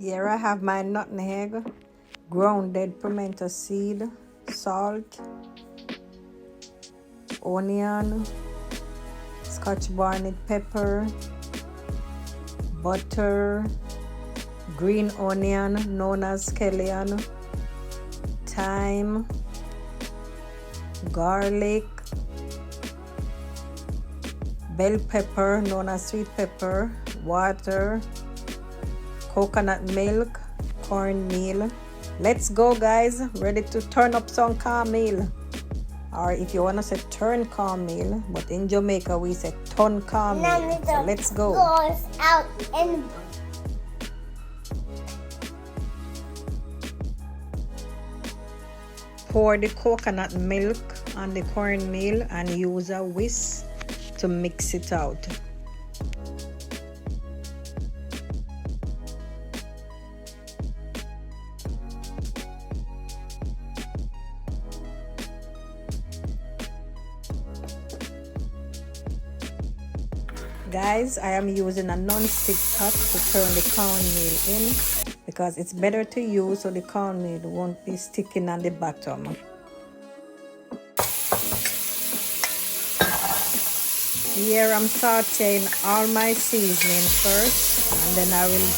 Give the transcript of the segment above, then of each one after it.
Here I have my nutmeg, grounded pimento seed, salt, onion, Scotch bonnet pepper, butter, green onion known as Scallion, thyme, garlic, bell pepper known as sweet pepper, water, coconut milk, cornmeal. Let's go, guys. Ready to turn up some cornmeal. Or if you want to say turn cornmeal, but in Jamaica we say ton cornmeal. So let's go. Goes out and Pour the coconut milk on the cornmeal and use a whisk to mix it out. Guys, I am using a non-stick pot to turn the cornmeal in because it's better to use so the cornmeal won't be sticking on the bottom. Here I'm sauteing all my seasoning first, and then I will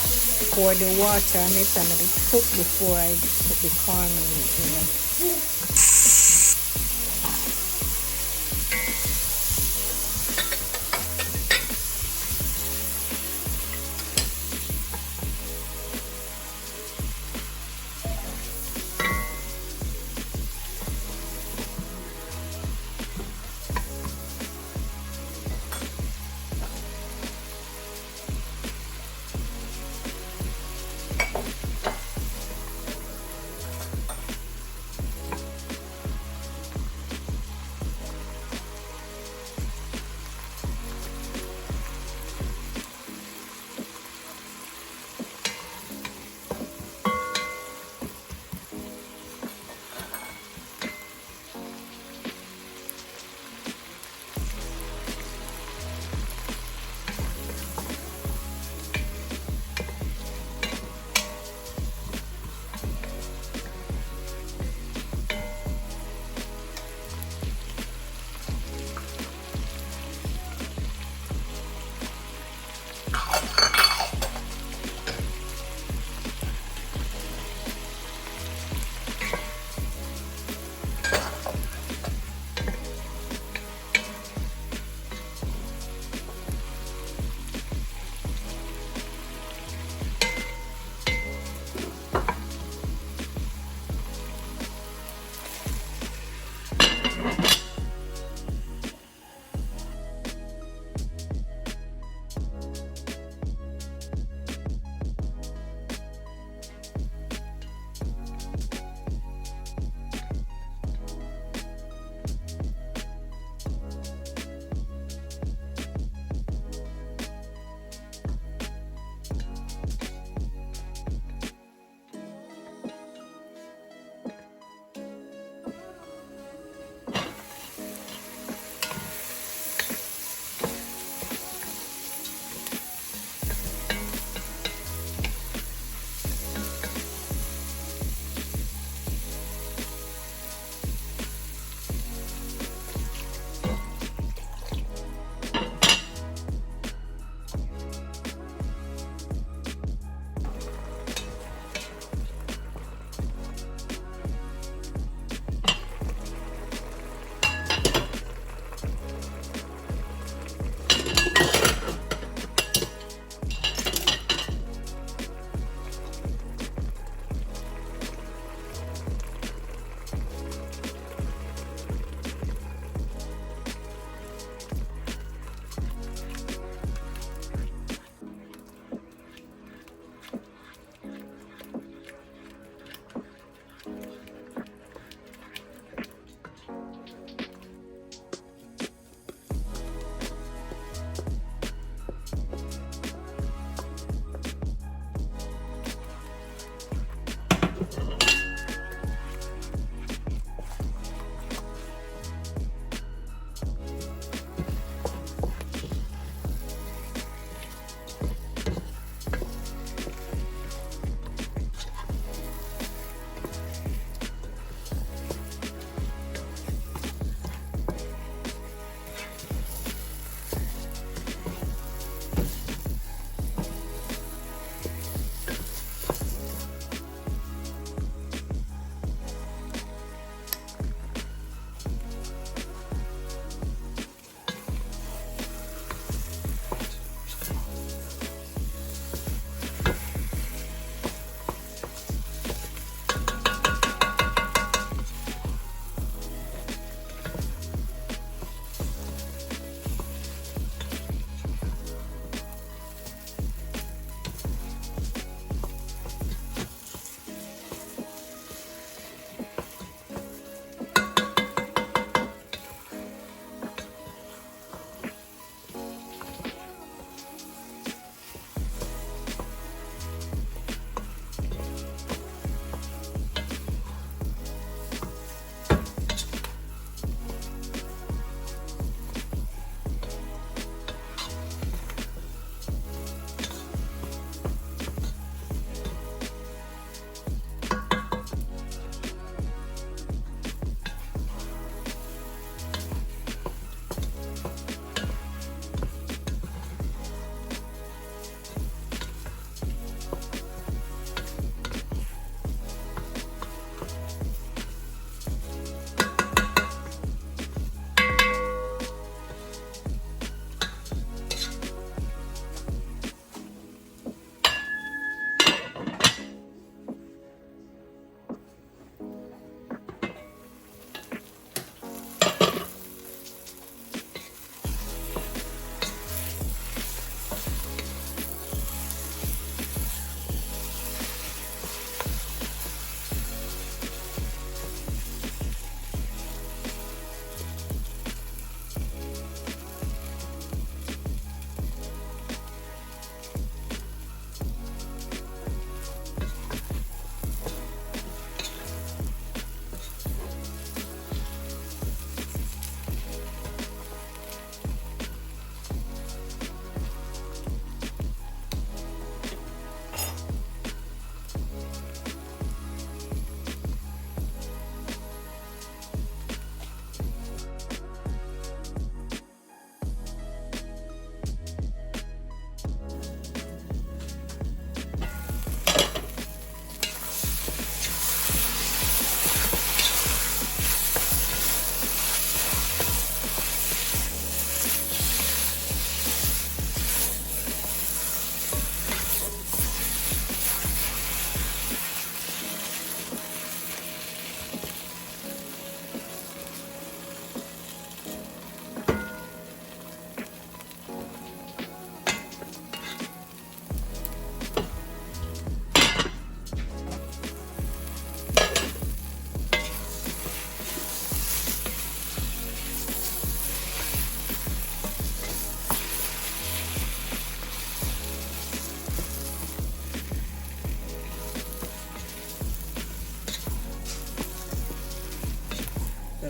pour the water on it and let it cook before I put the cornmeal in.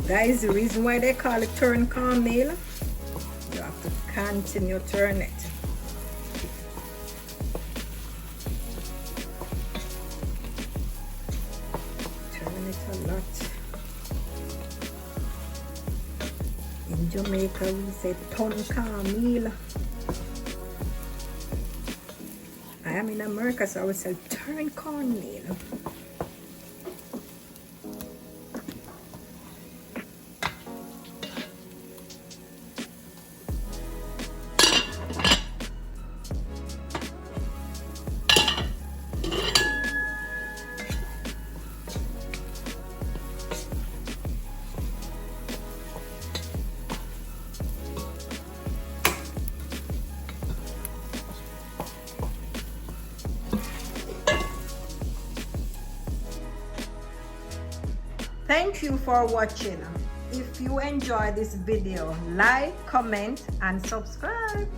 Guys, the reason why they call it turn cornmeal, you have to continue turn it. Turn it a lot. In Jamaica we say turn cornmeal. I am in America, so I would say turn cornmeal. Thank you for watching. If you enjoy this video, like, comment, and subscribe.